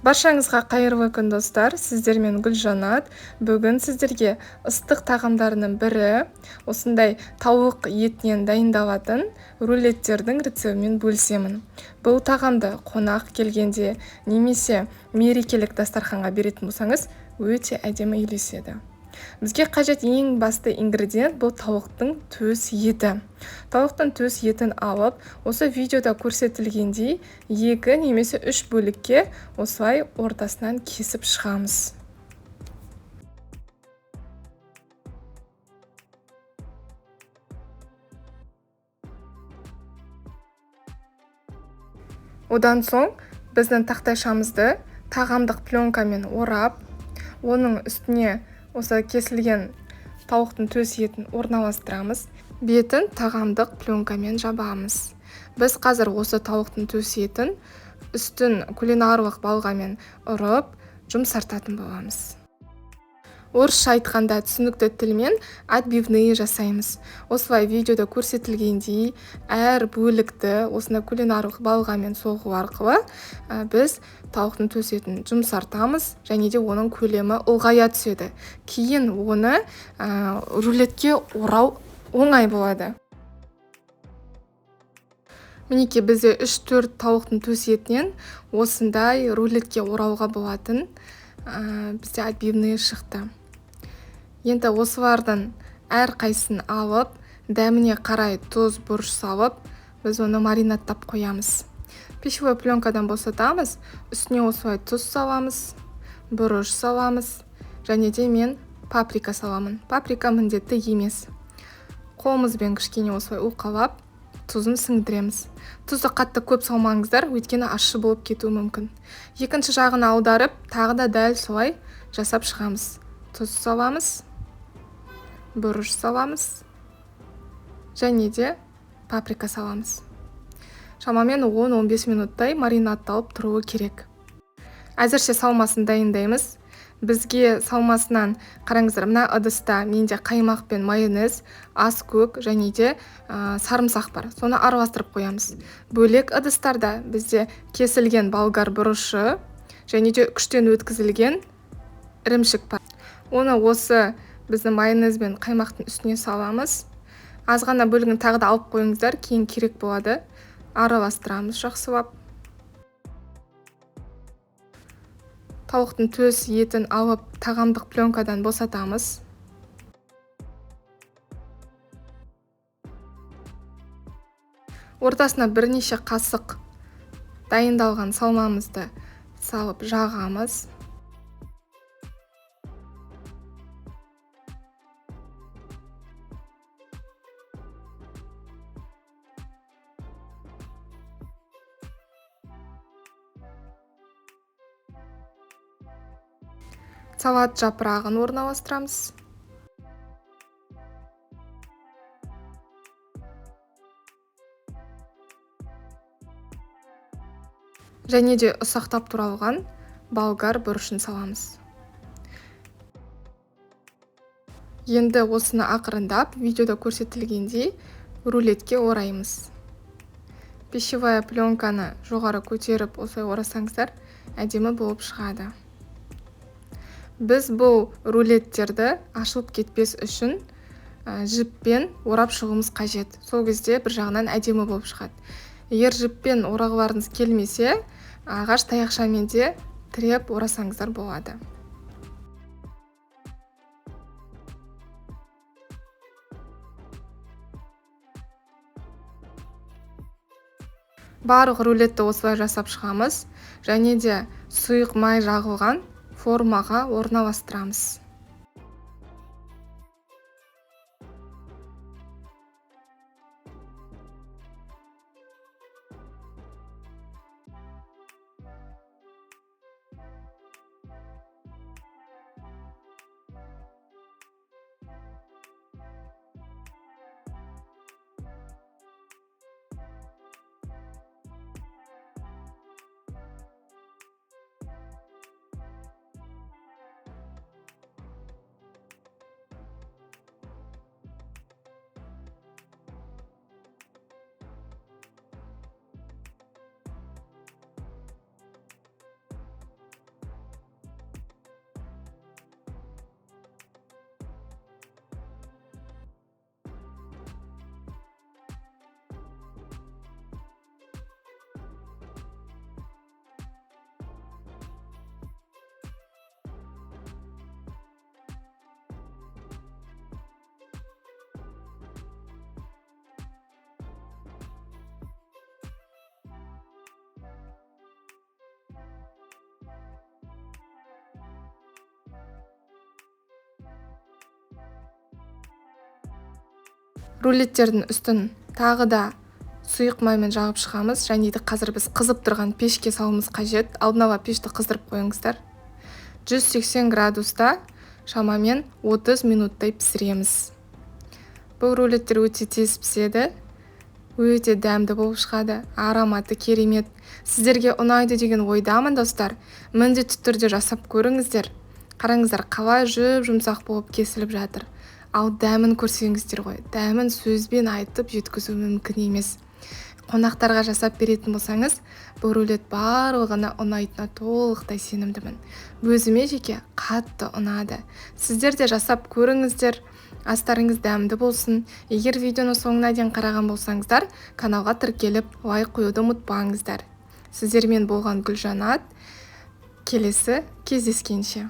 Баршаңызға қайырлы күн достар, сіздермен Гүлжанат. Бүгін сіздерге ыстық тағамдарының бірі, осындай тауық етінен дайындалатын рулеттердің рецептімен бөлісемін. Бұл тағамды қонақ келгенде немесе мерекелік дастарханға беретін болсаңыз, өте әдемі үйлеседі. Бізге қажет ең басты ингредиент бұл тауықтың төс еті. Тауықтың төс етін алып, осы видеода көрсетілгендей 2 немесе 3 бөлікке осылай ортасынан кесіп шығамыз. Одан соң біздің тақтайшамызды тағамдық пленкамен орап, оның үстіне осы кесілген тауықтың төс етін орналастырамыз. Бетін тағамдық пленкамен жабамыз. Біз қазір осы тауықтың төс етін үстін кулинарлық балғамен ұрып, жұмсартатын боламыз. Орысша айтқанда түсінікті тілмен отбивные жасаймыз. Осылай видеода көрсетілгендей, әр бөлікті осында кулинарлық балғамен соғу арқылы біз тауықтың төс етін жұмсартамыз, және де оның көлемі ұлғая түседі. Кейін оны рулетке орау оңай болады. Мінеке, бізде 3-4 тауықтың төс етінен осындай рулетке орауға болатын бізде отбивные шықты. Енді осылардың әр қайсысын алып, дәміне қарай тұз, бұрыш салып, біз оны маринадтап қоямыз. Пищевой пленкадан босатамыз, үстіне осылай тұз саламыз, бұрыш саламыз, және де мен паприка саламын. Паприка міндетті емес. Қолымызбен кішкене осылай уқалап, тұзын сіңдіреміз. Тұзды қатты көп салмаңыздар, өйткені ащы болып кетуі мүмкін. Екінші жағын аударып, тағы да дәл солай жасап шығамыз. Тұз саламыз, бұрыш саламыз, және де паприка саламыз. Шамамен 10-15 минуттай маринадталып тұруы керек. Әзірше салмасын дайындаймыз. Бізге салмасынан қараңыздар, мына ыдыста менде қаймақ пен майонез, ас көк және де сарымсақ бар. Соны араластырып қоямыз. Бөлек ыдыстарда бізде кесілген болгар бұрышы және де күштен өткізілген ірімшік бар. Оны осы біздің майонез бен қаймақтың үстіне саламыз. Аз ғана бөлігін тағы да алып қойыңыздар, кейін керек болады. Араластырамыз жақсылап. Тауықтың төс етін алып, тағамдық пленкадан босатамыз. Ортасына бірнеше қасық дайындалған салмамызды салып жағамыз. Салат жапырағын орналастырамыз. Және де ұсақтап туралған болгар бұрышын саламыз. Енді осыны ақырындап, видеода көрсетілгендей рулетке ораймыз. Пищевая пленканы жоғары көтеріп, осылай орасаңыздар, әдемі болып шығады. Біз бұл рулеттерді ашылып кетпес үшін жіппен орап шығуымыз қажет. Сол кезде бір жағынан әдемі болып шығады. Егер жіппен орағыларыңыз келмесе, ағаш таяқшамен де тіреп орасаңыздар болады. Барлық рулетті осылай жасап шығамыз, және де сұйық май жағылған формаға орналастырамыз. рулеттердің үстін тағы да сұйық маймен жағып шығамыз. Және де қазір біз қызып тұрған пешке салуымыз қажет. Алдын ала пешті қыздырып қойыңыздар. 180 градуста шамамен 30 минуттай пісіреміз. Бұл рулеттер өте тез піседі, өте дәмді болып шығады, ароматы керемет. Сіздерге ұнайды деген ойдамын, достар. Міндетті түрде жасап көріңіздер. Қараңыздар, қалай жұмсақ болып кесіліп жатыр. Ал дәмін көрсеңіздер ғой, дәмін сөзбен айтып жеткізу мүмкін емес. Қонақтарға жасап беретін болсаңыз, бұл рулет барлығына ұнайтынына толықтай сенімдімін. Өзіме жеке қатты ұнады. Сіздер де жасап көріңіздер. Астарыңыз дәмді болсын. Егер видеоны соңына дейін қараған болсаңыздар, каналға тіркеліп, лайк қоюды ұмытпаңыздар. Сіздермен болған Гүлжанат. Келесі кездескенше.